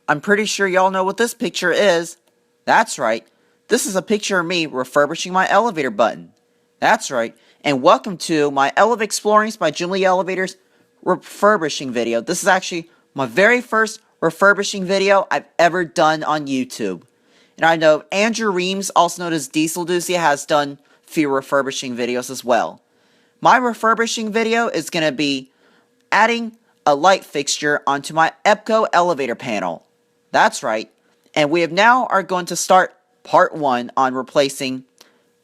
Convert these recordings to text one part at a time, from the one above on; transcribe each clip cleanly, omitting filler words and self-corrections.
I'm pretty sure y'all know what this picture is. That's right. This is a picture of me refurbishing my elevator button. That's right. And welcome to my Explorings by JimLiElevators refurbishing video. This is actually my very first refurbishing video I've ever done on YouTube. And I know Andrew Reams, also known as Diesel Doozy, has done a few refurbishing videos as well. My refurbishing video is going to be adding a light fixture onto my Epco Elevator Panel. That's right. And we are going to start part 1 on replacing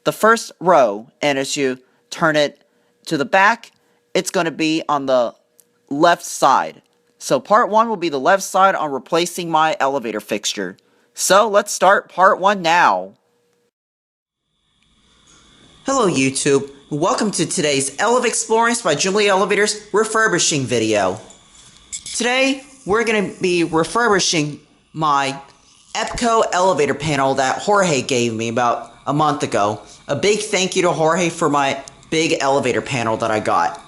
the first row. And as you turn it to the back, it's going to be on the left side. So part 1 will be the left side on replacing my elevator fixture. So let's start part 1 now. Hello YouTube, welcome to today's Explorings by JimLiElevators refurbishing video. Today we're going to be refurbishing my Epco Elevator Panel that Jorge gave me about a month ago. A big thank you to Jorge for my big elevator panel that I got.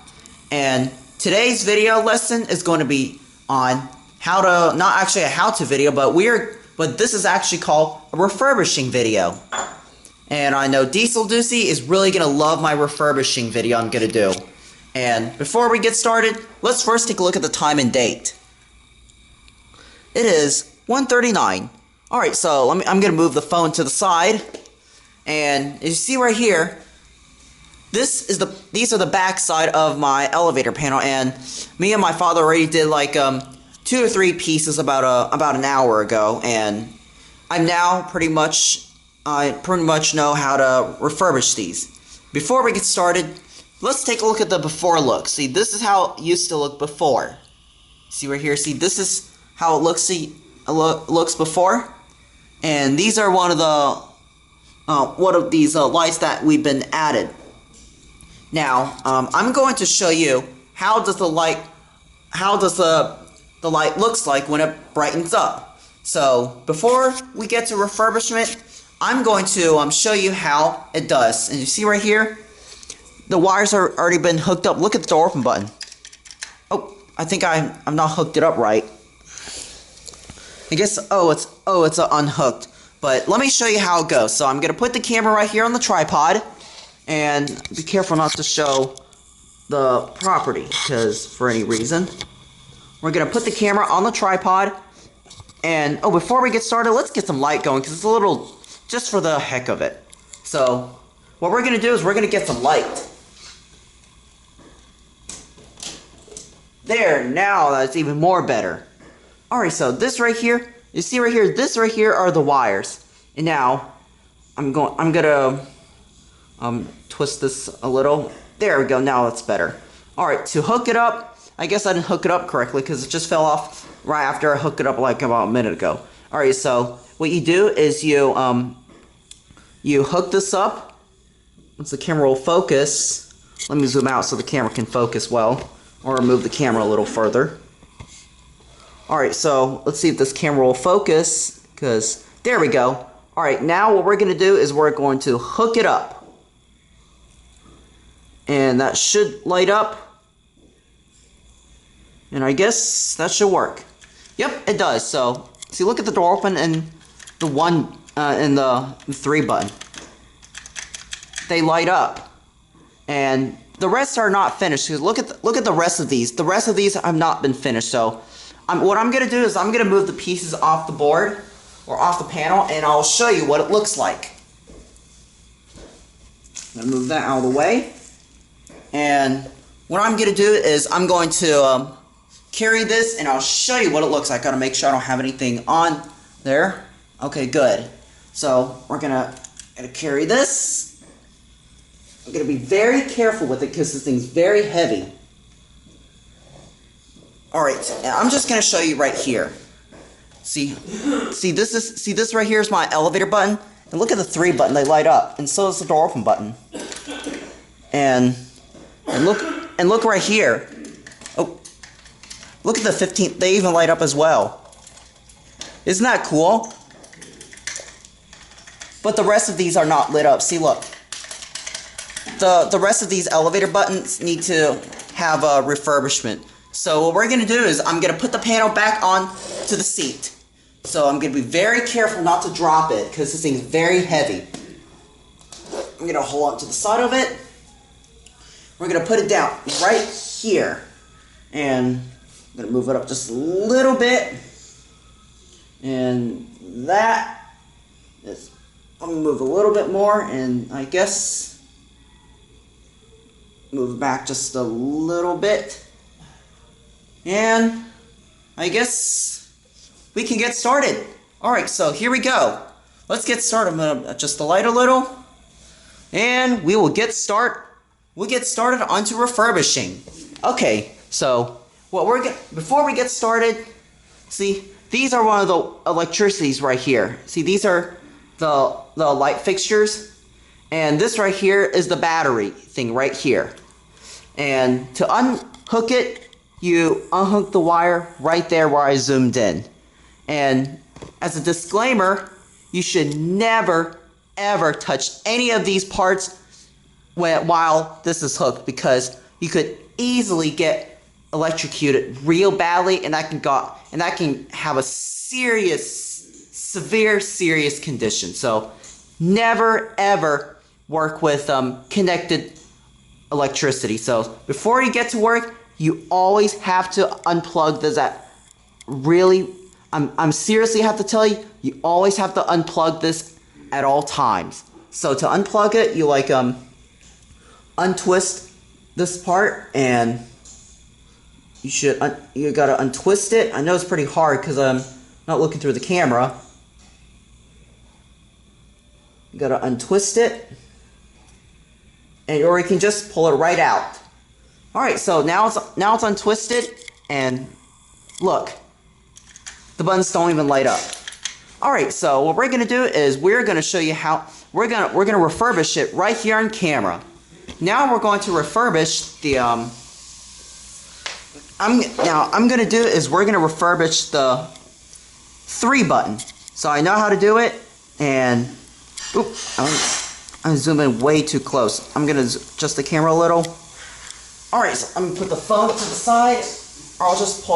And today's video lesson is going to be on how to, not actually a how-to video, but this is actually called a refurbishing video. And I know Diesel Doozy is really going to love my refurbishing video I'm going to do. And before we get started, let's first take a look at the time and date. It is 1:39. Alright, so I'm going to move the phone to the side. And as you see right here, these are the back side of my elevator panel. And me and my father already did like 2 or 3 pieces about an hour ago. And I'm now pretty much know how to refurbish these. Before we get started, let's take a look at the before look. See, this is how it used to look before. See right here? See, this is how it looks. See, looks before. And these are one of these lights that we've been added. Now, I'm going to show you how the light looks like when it brightens up. So before we get to refurbishment, I'm going to show you how it does. And you see right here, the wires are already been hooked up. Look at the door open button. Oh, I think I'm not hooked it up right. I guess it's unhooked. But let me show you how it goes. So I'm gonna put the camera right here on the tripod, and be careful not to show the property, because for any reason. We're gonna put the camera on the tripod, and before we get started, let's get some light going, because it's a little just for the heck of it. So what we're gonna do is we're gonna get some light. There, now that's even more better. Alright, so this right here, you see right here, this right here are the wires. And now I'm gonna twist this a little. There we go, now that's better. Alright, to hook it up, I guess I didn't hook it up correctly because it just fell off right after I hooked it up like about a minute ago. Alright, so what you do is you hook this up. Once the camera will focus, let me zoom out so the camera can focus well, or move the camera a little further. Alright, so let's see if this camera will focus, because there we go. Alright, now what we're going to do is we're going to hook it up. And that should light up. And I guess that should work. Yep, it does. So, see, look at the door open and the 1 and the 3 button. They light up. And the rest are not finished. Look at the rest of these. The rest of these have not been finished. So what I'm going to do is I'm going to move the pieces off the board or off the panel, and I'll show you what it looks like. I'm going to move that out of the way. And what I'm going to do is I'm going to carry this, and I'll show you what it looks like. I got to make sure I don't have anything on there. Okay, good. So we're going to carry this. I'm going to be very careful with it because this thing's very heavy. Alright, and I'm just going to show you right here. See this right here is my elevator button. And look at the 3 button, they light up. And so is the door open button. And look right here. Oh, look at the 15th, they even light up as well. Isn't that cool? But the rest of these are not lit up. See, look. The rest of these elevator buttons need to have a refurbishment. So what we're going to do is I'm going to put the panel back on to the seat. So I'm going to be very careful not to drop it because this thing is very heavy. I'm going to hold on to the side of it. We're going to put it down right here. And I'm going to move it up just a little bit. And that is, I'm going to move a little bit more, and I guess move back just a little bit. And I guess we can get started. Alright, so here we go. Let's get started. I'm going to adjust the light a little. And we will get started onto refurbishing. Okay, so before we get started, see, these are one of the electricities right here. See, these are the light fixtures, and this right here is the battery thing right here. And to unhook it, you unhook the wire right there where I zoomed in. And as a disclaimer, you should never ever touch any of these parts while this is hooked, because you could easily get electrocuted real badly, and that can have a serious condition. So never ever work with connected electricity. So before you get to work, you always have to unplug this. I'm seriously have to tell you, you always have to unplug this at all times. So to unplug it, you untwist this part, and you gotta untwist it. I know it's pretty hard because I'm not looking through the camera. You gotta untwist it, or you can just pull it right out. All right, so now it's untwisted, and look, the buttons don't even light up. All right, so what we're gonna do is we're gonna show you how we're gonna refurbish it right here on camera. Now we're going to refurbish the we're gonna refurbish the 3 button. So I know how to do it, and I'm zooming way too close. I'm gonna adjust the camera a little. All right, so I'm gonna put the phone to the side, or I'll just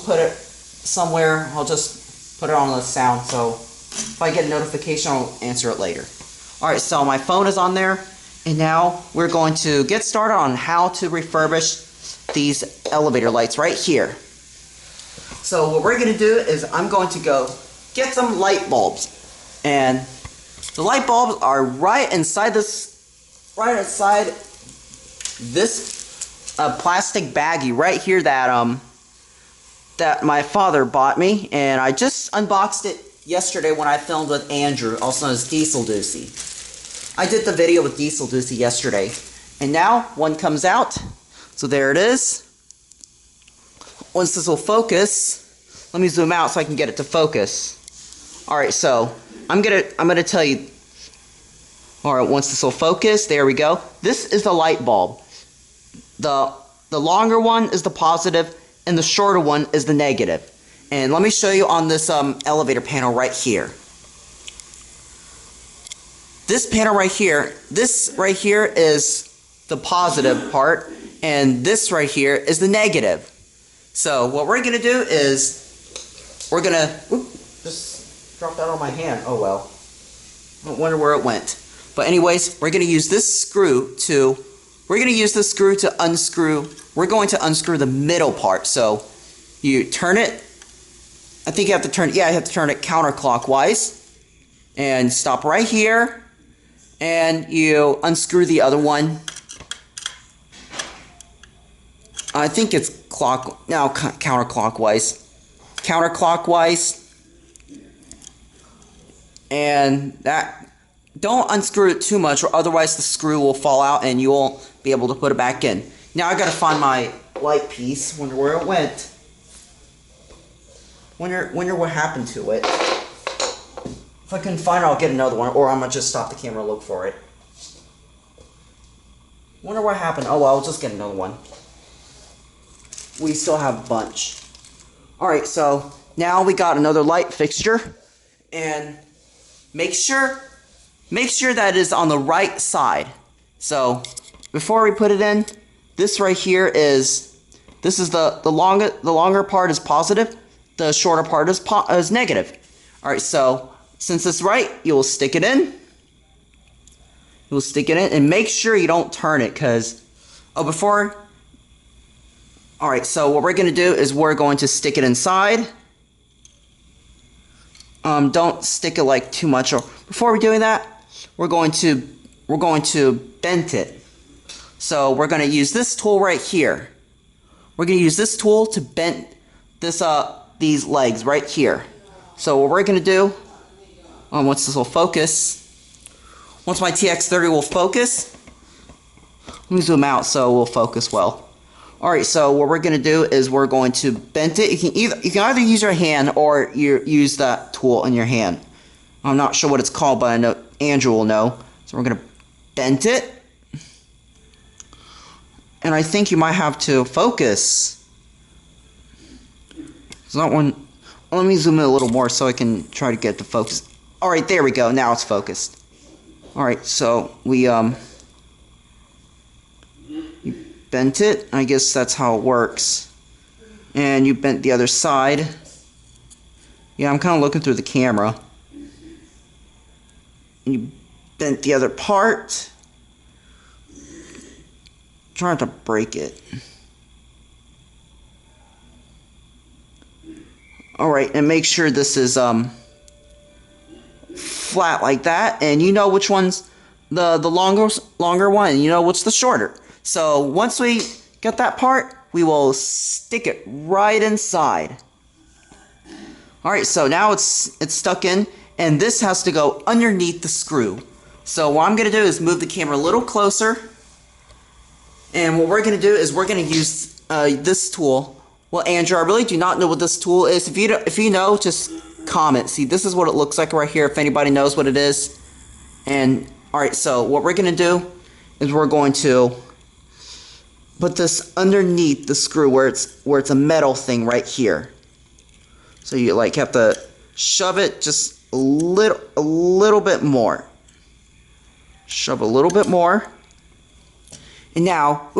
put it somewhere. I'll just put it on the sound, so if I get a notification, I'll answer it later. All right, so my phone is on there, and now we're going to get started on how to refurbish these elevator lights right here. So what we're going to do is I'm going to go get some light bulbs, and the light bulbs are right inside this plastic baggie right here that my father bought me, and I just unboxed it yesterday when I filmed with Andrew, also known as Diesel Doocy. I did the video with Diesel Doocy yesterday, and now one comes out. So there it is. Once this will focus, let me zoom out so I can get it to focus. All right, so I'm gonna tell you. All right, once this will focus, there we go. This is the light bulb. The longer one is the positive, and the shorter one is the negative. And let me show you on this elevator panel right here. This panel right here, is the positive part, and this right here is the negative. So what we're gonna do is we're gonna just drop that on my hand. Oh well. I wonder where it went. But anyways, we're gonna use this screw to unscrew. We're going to unscrew the middle part. So you turn it. I think you have to turn. Yeah, you have to turn it counterclockwise, and stop right here. And you unscrew the other one. I think it's counterclockwise. And that, don't unscrew it too much, or otherwise the screw will fall out and you won't be able to put it back in. Now I gotta find my light piece. Wonder where it went. Wonder what happened to it. If I can find it, I'll get another one, or I'm gonna just stop the camera and look for it. Wonder what happened. Oh well, I'll just get another one. We still have a bunch. Alright, so now we got another light fixture, and make sure that it is on the right side. So before we put it in, this right here is, this is the longer part is positive, the shorter part is negative. Alright, so since it's right, you'll stick it in. You'll stick it in and make sure you don't turn it because, alright, so what we're going to do is we're going to stick it inside. Don't stick it like too much. Or before we're doing that, we're going to bend it. So we're going to use this tool right here. We're going to use this tool to bend these legs right here. So what we're going to do, once this will focus, once my TX30 will focus, let me zoom out so it will focus well. Alright, so what we're going to do is we're going to bend it. You can either use your hand or use that tool in your hand. I'm not sure what it's called, but I know Andrew will know. So we're going to bend it. And I think you might have to focus. It's not one. Let me zoom in a little more so I can try to get the focus. Alright, there we go. Now it's focused. Alright, so we you bent it. I guess that's how it works. And you bent the other side. Yeah, I'm kind of looking through the camera. And you bent the other part. Try not to break it. Alright, and make sure this is flat like that, and you know which one's the longer one, and you know what's the shorter. So once we get that part, we will stick it right inside. Alright, so now it's stuck in, and this has to go underneath the screw. So what I'm going to do is move the camera a little closer. And what we're going to do is we're going to use this tool. Well, Andrew, I really do not know what this tool is. If you know, just comment. See, this is what it looks like right here, if anybody knows what it is. And, alright, so what we're going to do is we're going to put this underneath the screw where it's a metal thing right here. So you like have to shove it just a little bit more. Shove a little bit more. And now,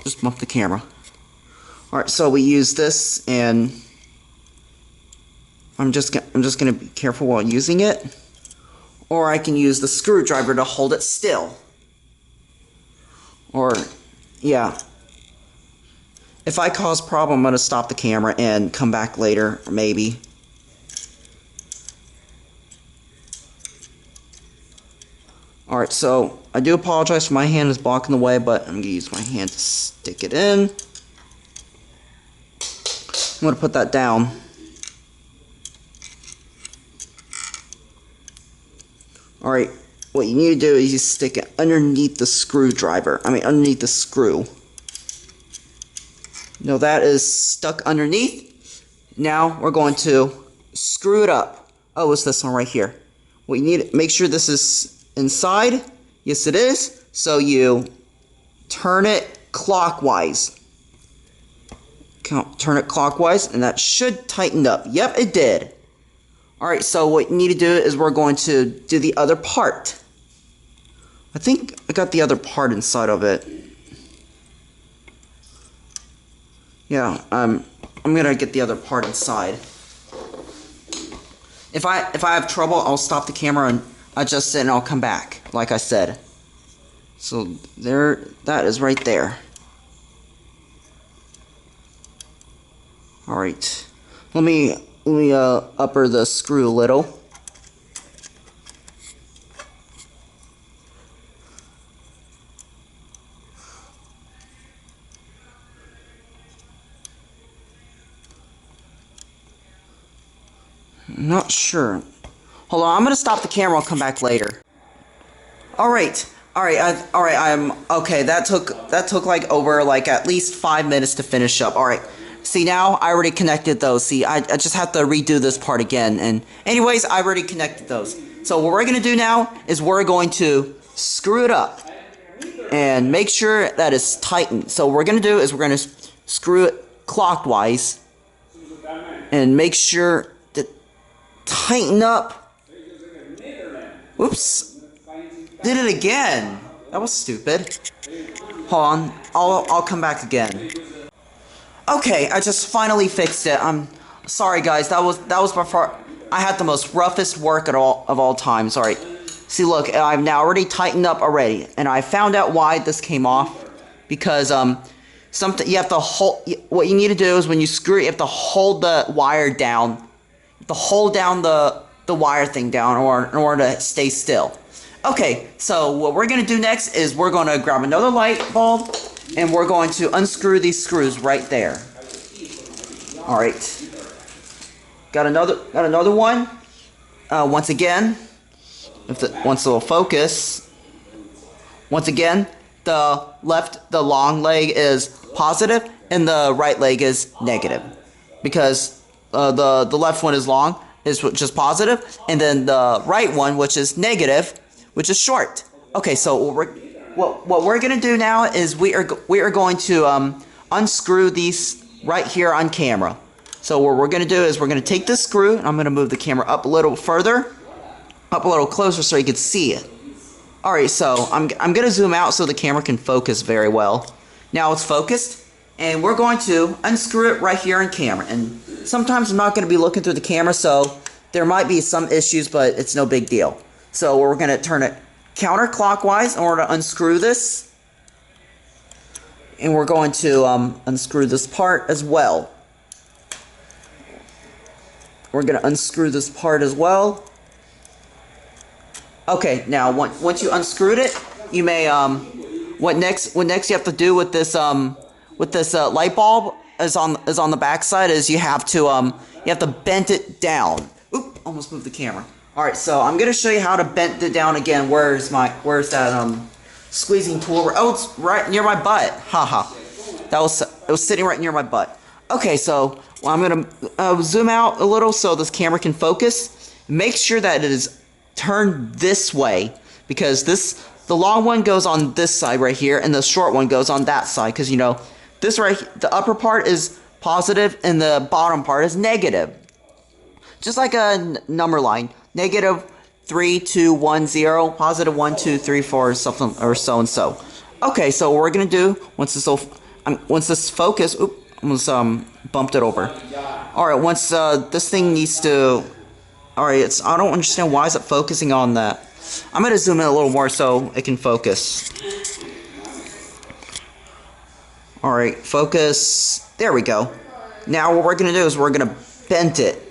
just bump the camera. Alright, so we use this, and I'm just gonna be careful while using it. Or I can use the screwdriver to hold it still. Or, yeah. If I cause problem, I'm gonna stop the camera and come back later, maybe. Alright, so I do apologize for my hand is blocking the way, but I'm going to use my hand to stick it in. I'm going to put that down. Alright, what you need to do is you stick it underneath the screwdriver. Underneath the screw. Now that is stuck underneath. Now we're going to screw it up. Oh, it's this one right here. What you need, make sure this is inside. Yes, it is. So you turn it clockwise. Turn it clockwise, and that should tighten up. Yep, it did. Alright, so what you need to do is we're going to do the other part. I think I got the other part inside of it. Yeah, I'm gonna get the other part inside. If I have trouble, I'll stop the camera and adjust it, and I'll come back, like I said. So there, that is right there. All right, let me upper the screw a little. I'm not sure. Hold on, I'm gonna stop the camera. I'll come back later. All right. I'm okay. That took like over at least 5 minutes to finish up. All right. See, now I already connected those. See, I just have to redo this part again. And anyways, I already connected those. So what we're gonna do now is we're going to screw it up and make sure that it's tightened. So what we're gonna do is we're gonna screw it clockwise and make sure to tighten up. Whoops. Did it again. That was stupid. Hold on. I'll come back again. Okay, I just finally fixed it. I'm Sorry guys, that was by far, I had the most roughest work of all time. Sorry. See, look, I've now already tightened up already, and I found out why this came off. Because something you have to hold. What you need to do is when you screw it, you have to hold the wire down. You have to hold down the wire thing down in order to stay still. Okay, so what we're gonna do next is we're gonna grab another light bulb, and we're going to unscrew these screws right there. All right. Got another one. Once again, once it'll focus. Once again, the long leg is positive and the right leg is negative, because the left one is long, is just positive, and then the right one, which is negative, which is short. Okay, so what we're gonna do now is we are going to unscrew these right here on camera. So what we're going to do is we're going to take this screw, and I'm going to move the camera up a little further, up a little closer so you can see it. Alright, so I'm going to zoom out so the camera can focus very well. Now it's focused, and we're going to unscrew it right here on camera. And sometimes I'm not going to be looking through the camera, so there might be some issues, but it's no big deal. So we're going to turn it counterclockwise in order to unscrew this. And we're going to unscrew this part as well. We're going to unscrew this part as well. Okay, now once you unscrewed it, you may what next you have to do with this light bulb is on the back side is you have to bend it down. Oop, almost moved the camera. All right, so I'm going to show you how to bend it down again. Where's that squeezing tool? Oh, it's right near my butt. Haha. It was sitting right near my butt. Okay, so I'm going to zoom out a little so this camera can focus. Make sure that it is turned this way, because the long one goes on this side right here, and the short one goes on that side, because, you know, the upper part is positive, and the bottom part is negative. Just like a number line. Negative 3, 2, 1, 0, positive 1, 2, 3, 4, something, or so and so. Okay, so what we're going to do, once this focus, oop, almost bumped it over. Alright, once this thing needs to, alright, I don't understand why is it focusing on that. I'm going to zoom in a little more so it can focus. Alright, focus, there we go. Now what we're going to do is we're going to bend it.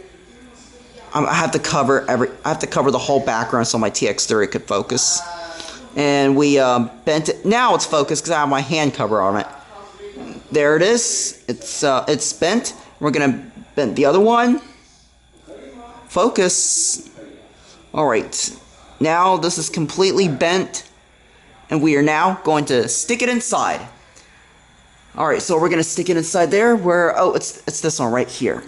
I have to cover the whole background so my TX30 could focus. And we bent it. Now it's focused because I have my hand cover on it. There it is. It's bent. We're gonna bend the other one. Focus. Alright. Now this is completely bent, and we are now going to stick it inside. Alright, so we're gonna stick it inside there where, oh, it's this one right here.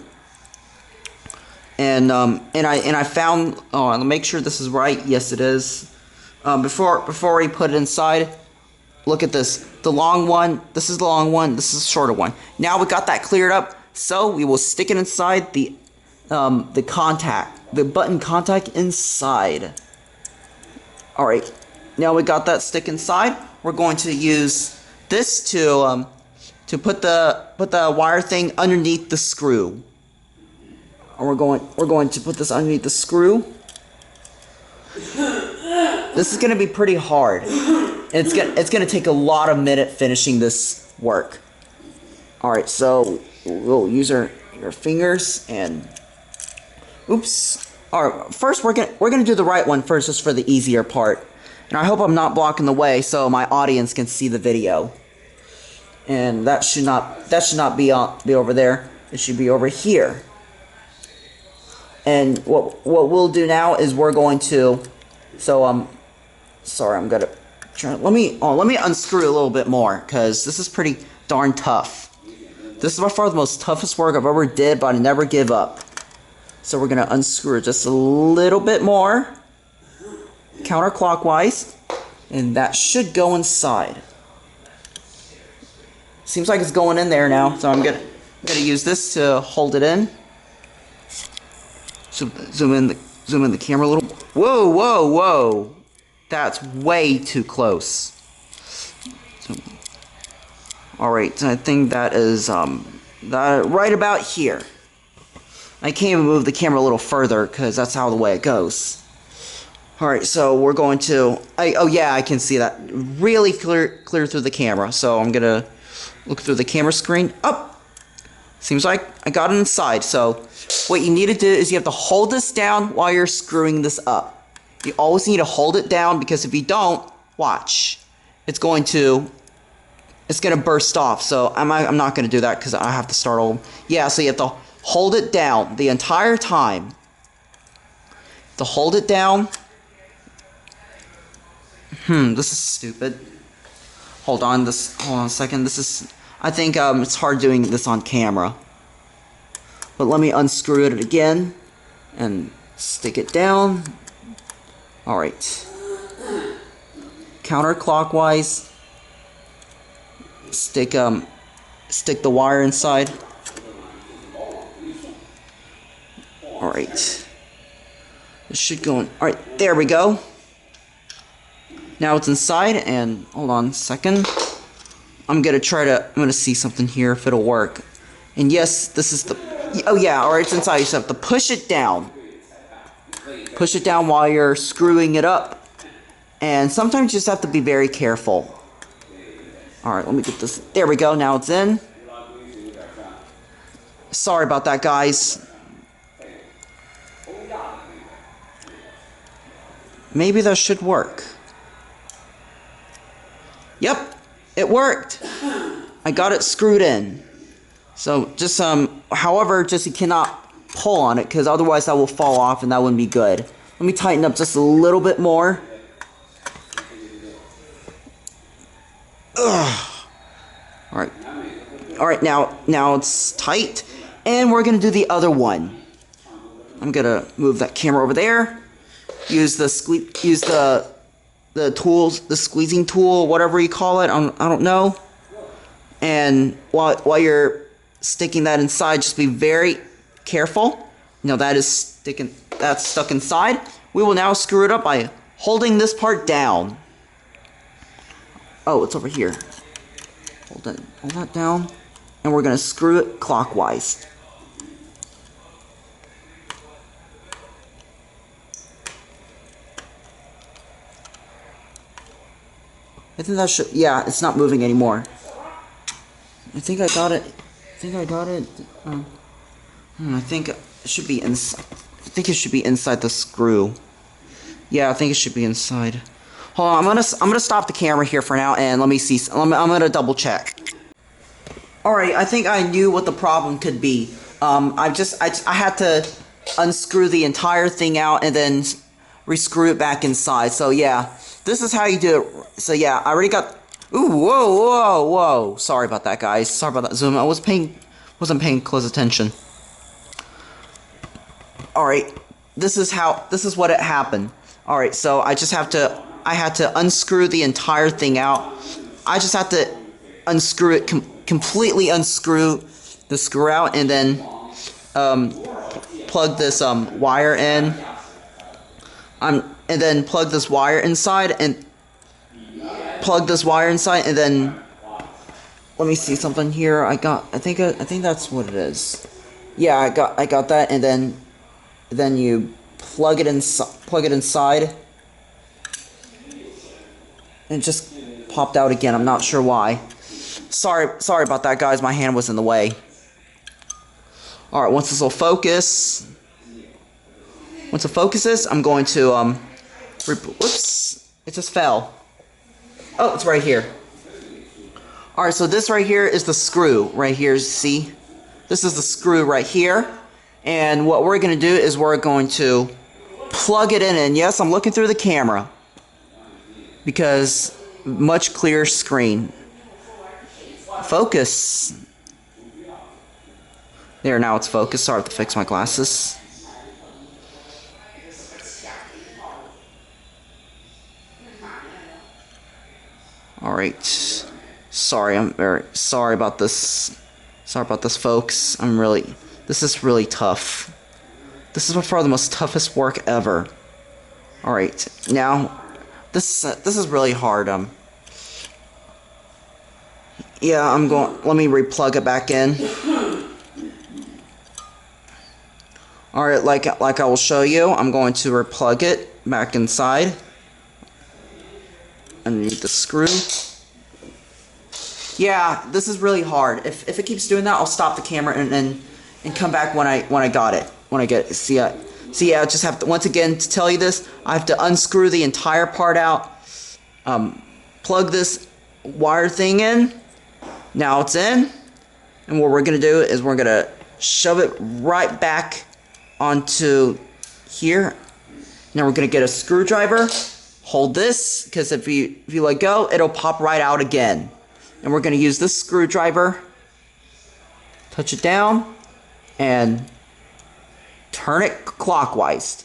And I found, oh, I'll make sure this is right. Yes, it is. Before we put it inside, look at this. The long one, this is the long one, this is the shorter one. Now we got that cleared up, so we will stick it inside the button contact inside. Alright, now we got that stick inside. We're going to use this to put the wire thing underneath the screw. And we're going to put this underneath the screw. This is going to be pretty hard. It's going to take a lot of minutes finishing this work. Alright, so we'll use your fingers and oops. Alright, first we're gonna do the right one first, just for the easier part. And I hope I'm not blocking the way so my audience can see the video. And that should not be over there. It should be over here. And what we'll do now is we're going to, sorry, I'm gonna try. Let me unscrew it a little bit more, because this is pretty darn tough. This is by far the most toughest work I've ever did, but I never give up. So we're gonna unscrew it just a little bit more, counterclockwise, and that should go inside. Seems like it's going in there now, so I'm gonna use this to hold it in. So zoom in the camera a little. Whoa, whoa, whoa! That's way too close. All right, I think that is that right about here. I can't even move the camera a little further because that's how the way it goes. Alright, so we're going to... oh yeah, I can see that really clear through the camera. So I'm going to look through the camera screen. Oh! Seems like I got it inside. So what you need to do is you have to hold this down while you're screwing this up. You always need to hold it down because if you don't, watch. It's going to burst off. So I'm not going to do that because I have to start over. Yeah, so you have to hold it down the entire time. To hold it down. This is stupid. Hold on a second. This is... I think it's hard doing this on camera. But let me unscrew it again. And stick it down. Alright. Counterclockwise. Stick the wire inside. Alright. This should go in. Alright, there we go. Now it's inside, and hold on a second. I'm gonna see something here if it'll work. And yes, this is the... Oh yeah, alright, it's inside. You just have to push it down. Push it down while you're screwing it up. And sometimes you just have to be very careful. Alright, let me get this... There we go, now it's in. Sorry about that, guys. Maybe that should work. Yep, it worked. I got it screwed in. So just however, just you cannot pull on it because otherwise that will fall off and that wouldn't be good. Let me tighten up just a little bit more. Ugh. All right, now it's tight, and we're gonna do the other one. I'm gonna move that camera over there. Use the tools, the squeezing tool, whatever you call it, I don't know. And while you're sticking that inside, just be very careful. Now that's stuck inside. We will now screw it up by holding this part down. Oh, it's over here. Hold that down, and we're gonna screw it clockwise. I think that should... Yeah, it's not moving anymore. I think I got it. I think it should be inside. I think it should be inside the screw. Yeah, I think it should be inside. Hold on, I'm gonna stop the camera here for now, and let me see. I'm gonna double check. Alright, I think I knew what the problem could be. I had to unscrew the entire thing out and then rescrew it back inside. So yeah, this is how you do it. So yeah, I already got... Ooh, whoa. Sorry about that, guys. Sorry about that zoom. I wasn't paying close attention. Alright, this is what it happened. Alright, so I had to unscrew the entire thing out. I just have to unscrew it, completely unscrew the screw out, and then plug this wire in. And then plug this wire inside, and then let me see something here. I think that's what it is. Yeah, I got that, and then you plug it inside. And it just popped out again. I'm not sure why. Sorry about that, guys. My hand was in the way. Alright, once this will focus... Once it focuses, I'm going to, whoops. It just fell. Oh, it's right here. Alright, so this right here is the screw. Right here, see? This is the screw right here. And what we're going to do is we're going to plug it in. And yes, I'm looking through the camera. Because much clearer screen. Focus. There, now it's focused. Sorry, I have to fix my glasses. Alright. Sorry, I'm very sorry about this. Sorry about this, folks. This is really tough. This is by far the most toughest work ever. Alright, now this is really hard. Yeah, let me replug it back in. Alright, like I will show you, I'm going to replug it back inside underneath the screw. Yeah, this is really hard. If it keeps doing that, I'll stop the camera and come back when I got it. When I get it. See, I just have to, once again, to tell you this, I have to unscrew the entire part out, plug this wire thing in. Now it's in, and what we're gonna do is we're gonna shove it right back onto here. Now we're gonna get a screwdriver, hold this, because if you let go, it'll pop right out again. And we're gonna use this screwdriver, touch it down, and turn it clockwise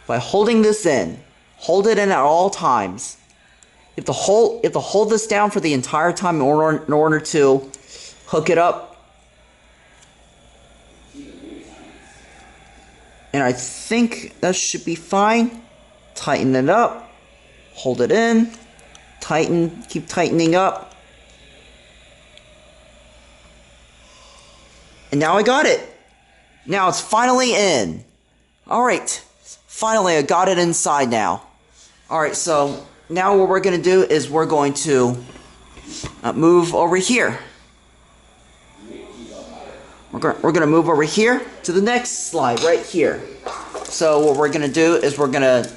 by holding this in. Hold it in at all times. You have to hold this down for the entire time in order to hook it up. And I think that should be fine. Tighten it up. Hold it in. Tighten. Keep tightening up. And now I got it. Now it's finally in. Alright. Finally, I got it inside now. Alright, so now what we're going to do is we're going to move over here. We're going to move over here to the next slide right here. So what we're going to do is we're going to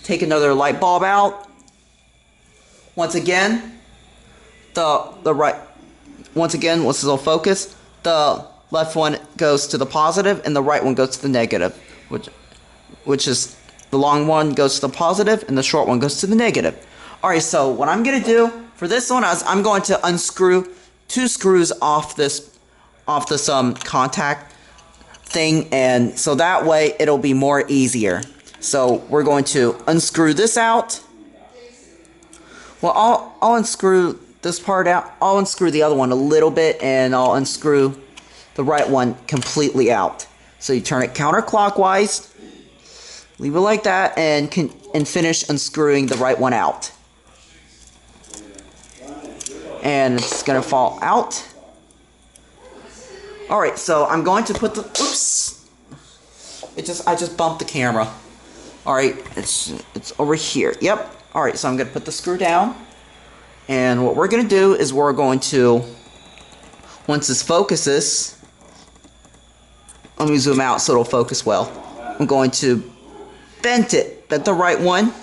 take another light bulb out. Once again, once this will focus. The left one goes to the positive and the right one goes to the negative, which is the long one goes to the positive and the short one goes to the negative. Alright, so what I'm going to do for this one is I'm going to unscrew 2 screws off this contact thing, and so that way it'll be more easier. So we're going to unscrew this out. Well, I'll unscrew this part out. I'll unscrew the other one a little bit, and I'll unscrew the right one completely out. So you turn it counterclockwise, leave it like that, and finish unscrewing the right one out. And it's gonna fall out. Alright, so I'm going to put the, oops, I just bumped the camera. Alright, it's over here, yep. Alright, so I'm gonna put the screw down, and what we're gonna do is we're going to, once this focuses, let me zoom out so it'll focus well. I'm going to bend the right one,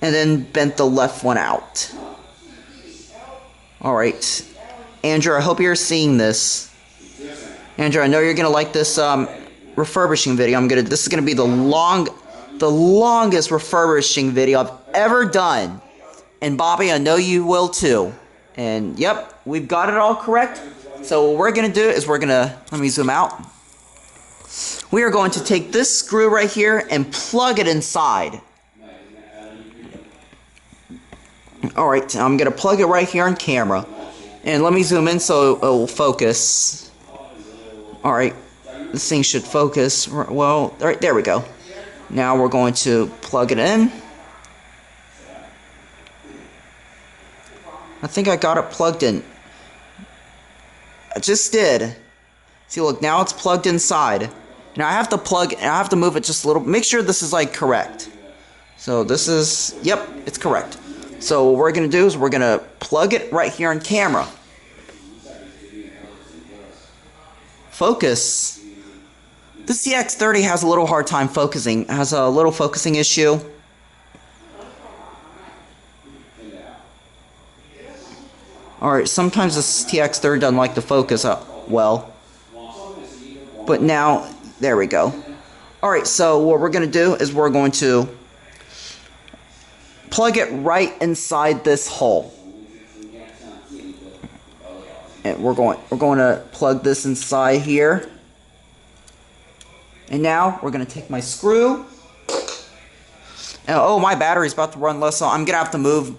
and then bend the left one out. Alright, Andrew, I hope you're seeing this. Andrew, I know you're gonna like this refurbishing video. This is gonna be the longest refurbishing video I've ever done. And Bobby, I know you will too. And yep, we've got it all correct. So what we're gonna do is let me zoom out. We are going to take this screw right here and plug it inside. Alright, I'm gonna plug it right here on camera. And let me zoom in so it will focus. Alright, this thing should focus. Well, right there we go. Now we're going to plug it in. I think I got it plugged in. I just did. See, look, now it's plugged inside. Now I have to move it just a little. Make sure this is like correct. So this is, yep, it's correct. So what we're gonna do is we're gonna plug it right here on camera. Focus. The CX30 has a little hard time focusing. Has a little focusing issue. Alright, sometimes the TX30 doesn't like to focus well. But now, there we go. Alright, so what we're going to do is we're going to plug it right inside this hole. And we're going to plug this inside here. And now we're going to take my screw. And, oh, my battery's about to run low, so I'm going to have to move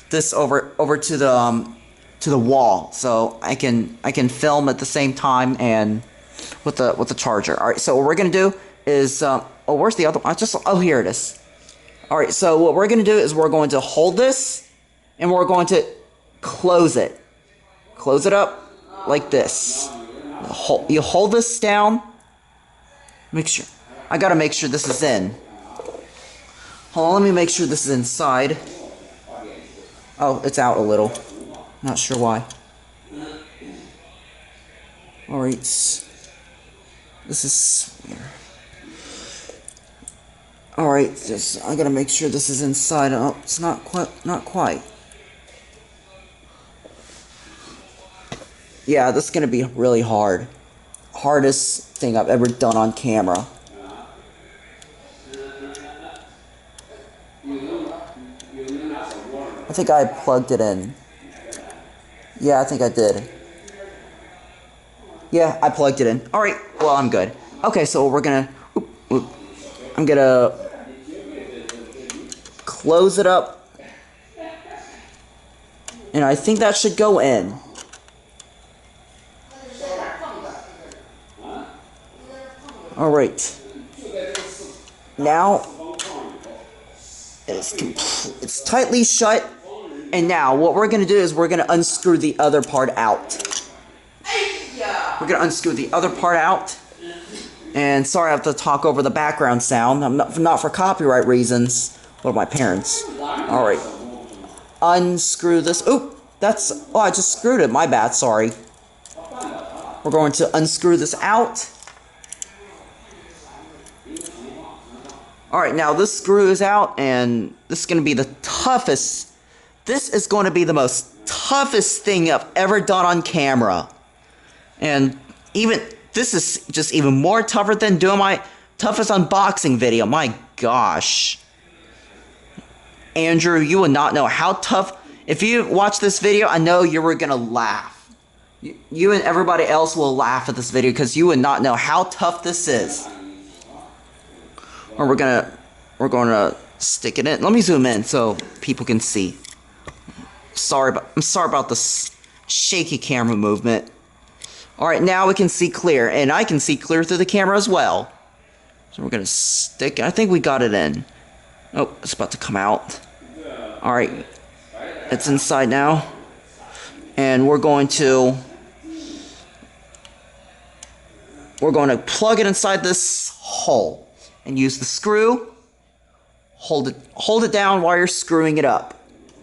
this over to the wall so I can film at the same time and with the charger. All right, so what we're going to do is oh, where's the other one? Oh, here it is. All right, so what we're going to do is we're going to hold this and we're going to close it. Close it up like this. You hold this down. Make sure. I gotta make sure this is in. Hold on, let me make sure this is inside. Oh, it's out a little. Not sure why. Alright. This is weird. Alright, I gotta make sure this is inside. Oh, it's not quite. Yeah, this is gonna be really hard. Hardest thing I've ever done on camera. I think I plugged it in. Yeah, I think I did. Yeah, I plugged it in. Alright, well, I'm good. Okay, so we're gonna... I'm gonna... close it up. And I think that should go in. Alright. Now... it's tightly shut. And now, what we're gonna do is we're gonna unscrew the other part out. We're gonna unscrew the other part out. And sorry I have to talk over the background sound. I'm not for copyright reasons. What are my parents? Alright. Unscrew this. Oop! That's... oh, I just screwed it. My bad, sorry. We're going to unscrew this out. Alright, now this screw is out, and this is going to be the toughest... this is going to be the most toughest thing I've ever done on camera. And even... this is just even more tougher than doing my toughest unboxing video. My gosh. Andrew, you would not know how tough... if you watch this video, I know you were going to laugh. You and everybody else will laugh at this video because you would not know how tough this is. Or we're going to stick it in. Let me zoom in so people can see. I'm sorry about the shaky camera movement. Alright, now we can see clear. And I can see clear through the camera as well. So we're going to stick... I think we got it in. Oh, it's about to come out. Alright. It's inside now. And we're going to... plug it inside this hole. And use the screw. Hold it down while you're screwing it up.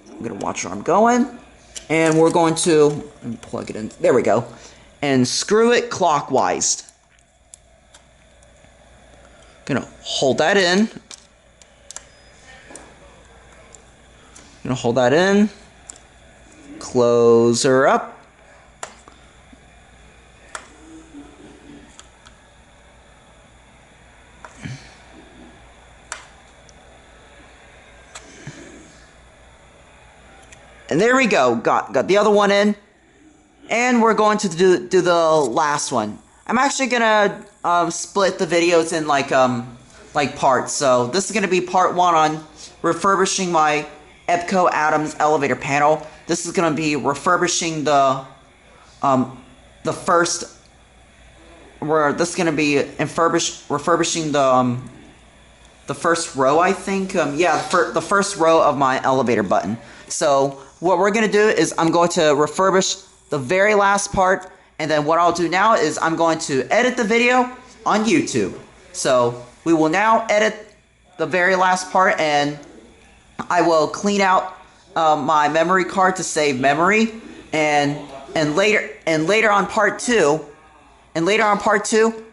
I'm going to watch where I'm going. And we're going to... let me plug it in. There we go. And screw it clockwise. Gonna hold that in. Gonna hold that in. Close her up. And there we go. Got the other one in. And we're going to do the last one. I'm actually gonna split the videos in like parts. So this is gonna be part 1 on refurbishing my Epco Elevator Panel. This is gonna be refurbishing the first. This is gonna be refurbishing the first row. I think. Yeah, the first row of my elevator button. So what we're gonna do is I'm going to refurbish the very last part, and then what I'll do now is I'm going to edit the video on YouTube. So we will now edit the very last part, and I will clean out my memory card to save memory, and later on part 2,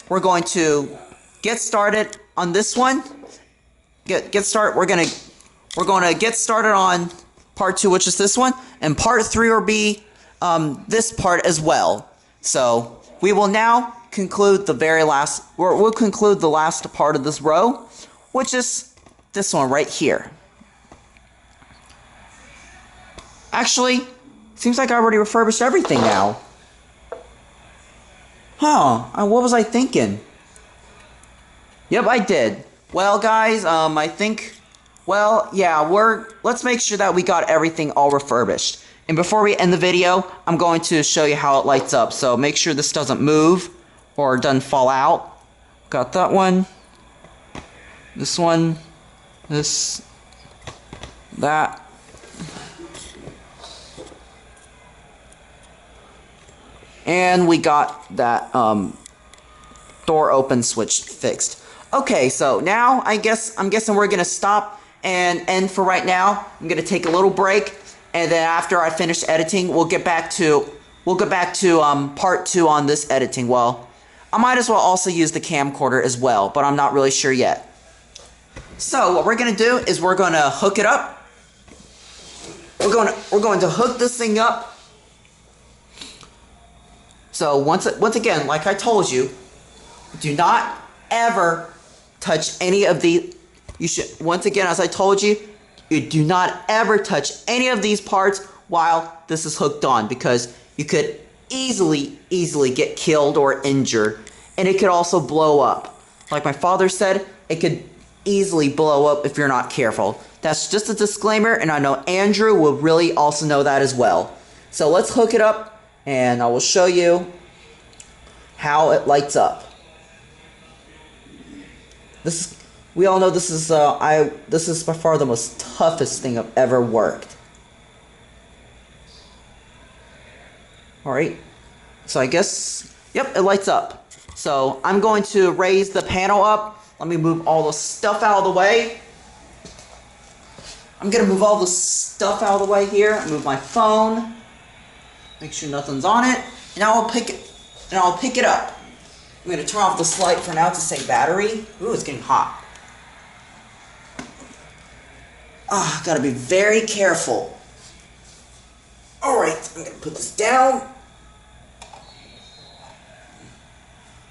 we're going to get started on this one. Get started. We're going to get started on part 2, which is this one, and part 3 will be this part as well. So we will now conclude the very last. We'll conclude the last part of this row, which is this one right here. Actually, seems like I already refurbished everything now. Huh? What was I thinking? Yep, I did. Well, guys, I think. Well, yeah, let's make sure that we got everything all refurbished. And before we end the video, I'm going to show you how it lights up. So make sure this doesn't move or doesn't fall out. Got that one. This one. This. That. And we got that door open switch fixed. Okay, so now I'm guessing we're gonna stop and end for right now. I'm gonna take a little break, and then after I finish editing, we'll get back to part 2 on this editing. Well, I might as well also use the camcorder as well, but I'm not really sure yet. So what we're gonna do is we're gonna hook it up. We're going to hook this thing up. So once again, like I told you, do not ever touch any of the. You should, once again, as I told you, you do not ever touch any of these parts while this is hooked on, because you could easily get killed or injured, and it could also blow up. Like my father said, it could easily blow up if you're not careful. That's just a disclaimer, and I know Andrew will really also know that as well. So let's hook it up, and I will show you how it lights up. We all know this is by far the most toughest thing I've ever worked. Alright, so I guess, yep, it lights up. So I'm going to raise the panel up. Let me move all the stuff out of the way. I'm gonna move all the stuff out of the way here. Move my phone. Make sure nothing's on it. And I'll pick it up. I'm gonna turn off this light for now to say battery. Ooh, it's getting hot. Ah, gotta be very careful. Alright, I'm gonna put this down.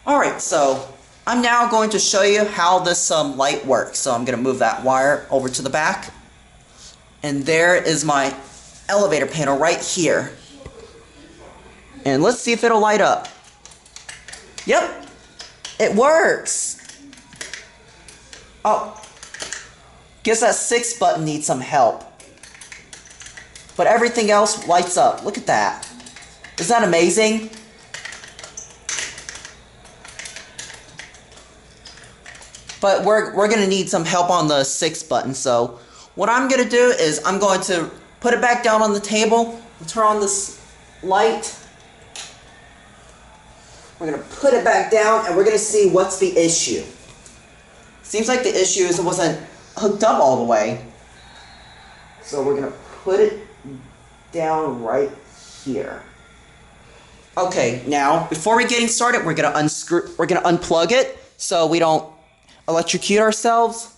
Alright, so I'm now going to show you how this light works. So I'm gonna move that wire over to the back. And there is my elevator panel right here. And let's see if it'll light up. Yep, it works. Oh, guess that 6 button needs some help. But everything else lights up. Look at that. Isn't that amazing? But we're going to need some help on the 6 button. So what I'm going to do is I'm going to put it back down on the table. Turn on this light. We're going to put it back down, and we're going to see what's the issue. Seems like the issue is it wasn't hooked up all the way. So we're going to put it down right here. Okay, now before we're getting started, we're going to unplug it so we don't electrocute ourselves.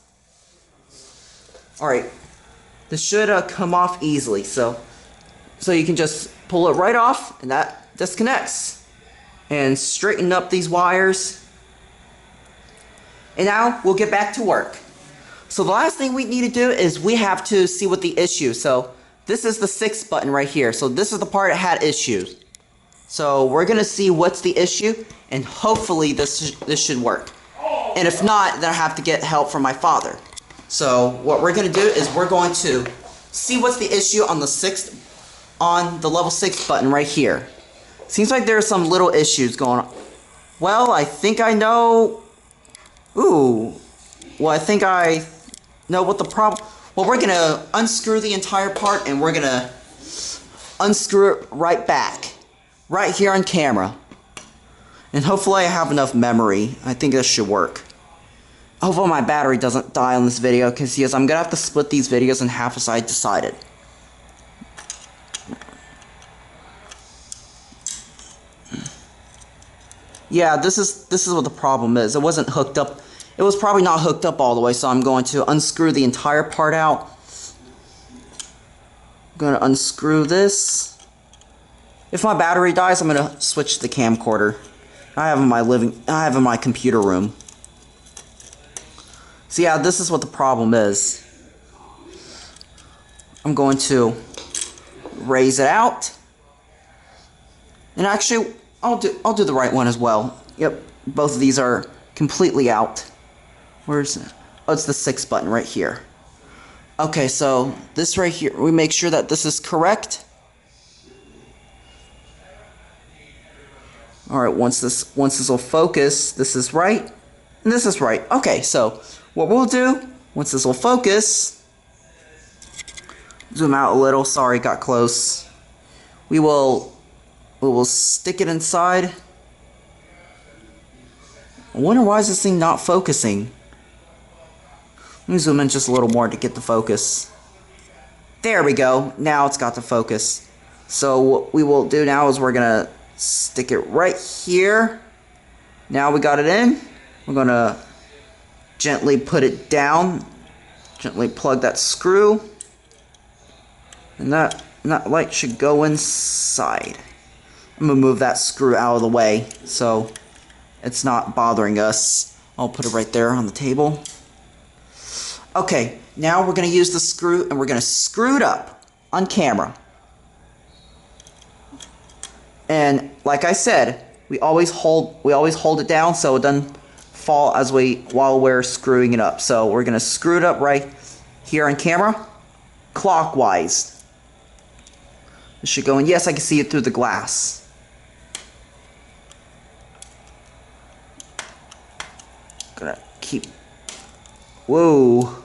Alright, this should come off easily, so you can just pull it right off, and that disconnects. And straighten up these wires. And now we'll get back to work. So the last thing we need to do is we have to see what the issue. So this is the 6 button right here. So this is the part that had issues. So we're gonna see what's the issue, and hopefully this should work. And if not, then I have to get help from my father. So what we're gonna do is we're going to see what's the issue on the level 6 button right here. Seems like there are some little issues going on. Well, I think I know. Ooh. Well, I think I know what the problem. Well, we're gonna unscrew the entire part, and we're gonna unscrew it right back, right here on camera. And hopefully I have enough memory. I think this should work. Hopefully my battery doesn't die on this video, because yes, I'm gonna have to split these videos in half as I decided. Yeah, this is what the problem is. It wasn't hooked up. It was probably not hooked up all the way, so I'm going to unscrew the entire part out. I'm going to unscrew this. If my battery dies, I'm going to switch to the camcorder. I have in my computer room. So yeah, this is what the problem is. I'm going to raise it out. And actually, I'll do the right one as well. Yep, both of these are completely out. Where's it? Oh, it's the 6 button right here. Okay, so this right here, we make sure that this is correct. Alright, once this will focus, this is right, and this is right. Okay, so what we'll do, once this will focus, zoom out a little, sorry, got close. We will stick it inside. I wonder why is this thing not focusing. Let me zoom in just a little more to get the focus. There we go. Now it's got the focus. So what we will do now is we're going to stick it right here. Now we got it in. We're going to gently put it down. Gently plug that screw. And that light should go inside. I'm going to move that screw out of the way so it's not bothering us. I'll put it right there on the table. Okay, now we're going to use the screw and we're going to screw it up on camera. And like I said, we always hold it down so it doesn't fall while we're screwing it up. So we're going to screw it up right here on camera, clockwise. It should go in. Yes, I can see it through the glass. Gonna keep. Whoa!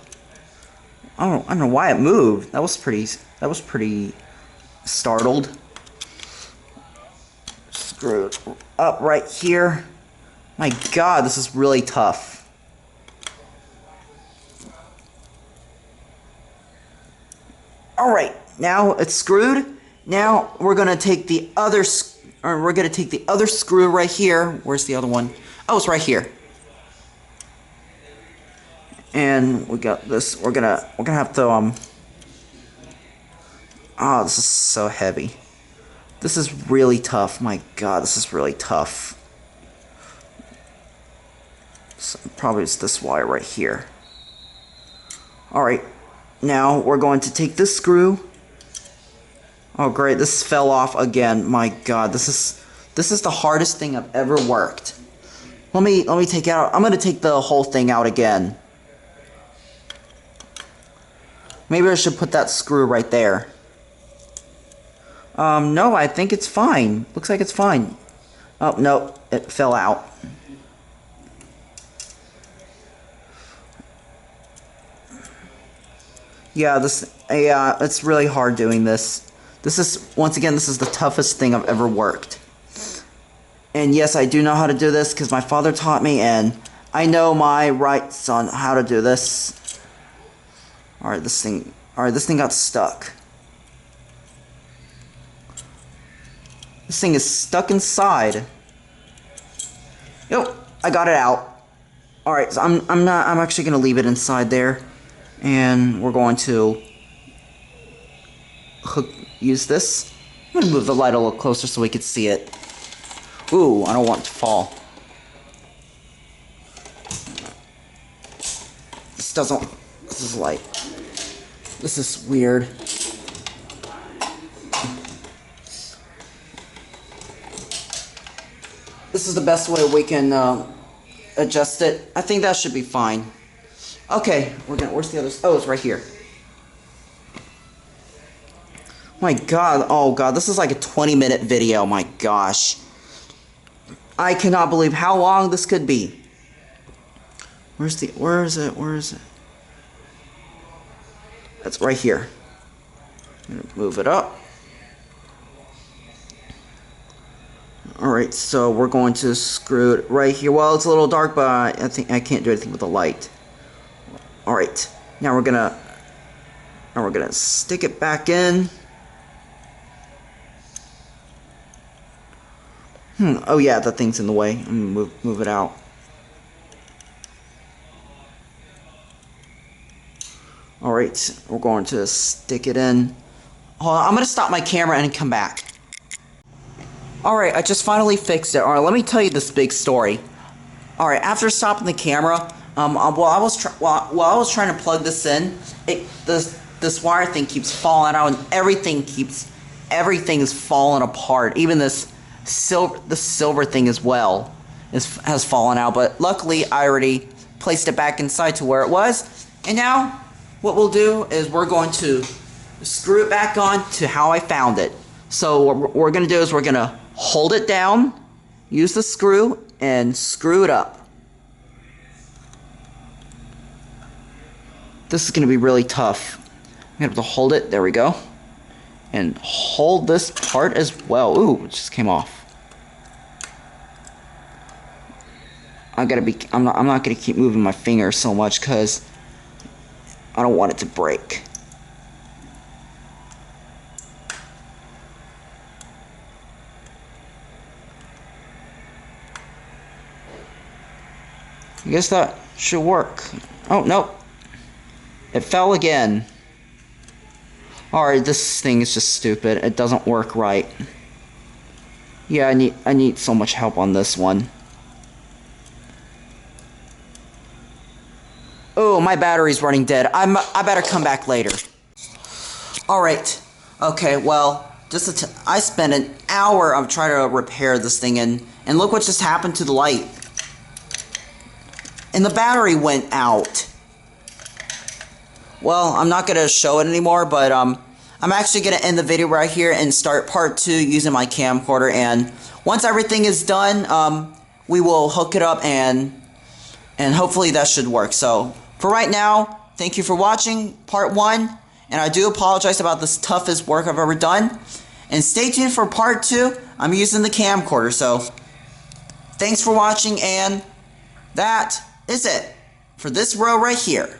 I don't know why it moved. That was pretty startled. Screw it up right here. My God, this is really tough. All right, now it's screwed. Now we're gonna take the other screw right here. Where's the other one? Oh, it's right here. And we got this. We're gonna have to oh, this is so heavy. This is really tough. My God, this is really tough. So probably it's this wire right here. All right. Now we're going to take this screw. Oh great, this fell off again. My God, this is the hardest thing I've ever worked. Let me take out. I'm gonna take the whole thing out again. Maybe I should put that screw right there. No, I think it's fine. Looks like it's fine. Oh no, it fell out. Yeah, it's really hard doing this. This is the toughest thing I've ever worked. And yes, I do know how to do this because my father taught me and I know my rights on how to do this. Alright, this thing got stuck. This thing is stuck inside. Yep, I got it out. Alright, so I'm actually gonna leave it inside there. And we're going to use this. I'm gonna move the light a little closer so we can see it. Ooh, I don't want it to fall. This is light. This is weird. This is the best way we can adjust it. I think that should be fine. Okay, where's the other? Oh, it's right here. My God, oh God, this is like a 20-minute video. My gosh, I cannot believe how long this could be. Where is it? That's right here. I'm gonna move it up. Alright, so we're going to screw it right here. Well, it's a little dark, but I think I can't do anything with the light. Alright, now we're gonna stick it back in. Oh yeah, that thing's in the way. I'm gonna move it out. Alright, we're going to stick it in. Hold on, I'm gonna stop my camera and come back. Alright, I just finally fixed it. Alright, let me tell you this big story. Alright, after stopping the camera, while I was trying to plug this in, this wire thing keeps falling out and everything is falling apart. Even the silver thing as well has fallen out, but luckily I already placed it back inside to where it was. And now what we'll do is we're going to screw it back on to how I found it. So what we're going to do is we're going to hold it down, use the screw, and screw it up. This is going to be really tough. I'm going to have to hold it, there we go, and hold this part as well. Ooh, it just came off. I'm not gonna keep moving my finger so much because I don't want it to break. I guess that should work. Oh, nope. It fell again. Alright, this thing is just stupid. It doesn't work right. Yeah, I need so much help on this one. Oh, my battery's running dead. I better come back later. Alright. Okay, well, I spent an hour of trying to repair this thing, and look what just happened to the light. And the battery went out. Well, I'm not going to show it anymore, but I'm actually going to end the video right here and start part 2 using my camcorder. And once everything is done, we will hook it up, and hopefully that should work. So for right now, thank you for watching part 1, and I do apologize about this toughest work I've ever done. And stay tuned for part 2. I'm using the camcorder, so thanks for watching, and that is it for this row right here.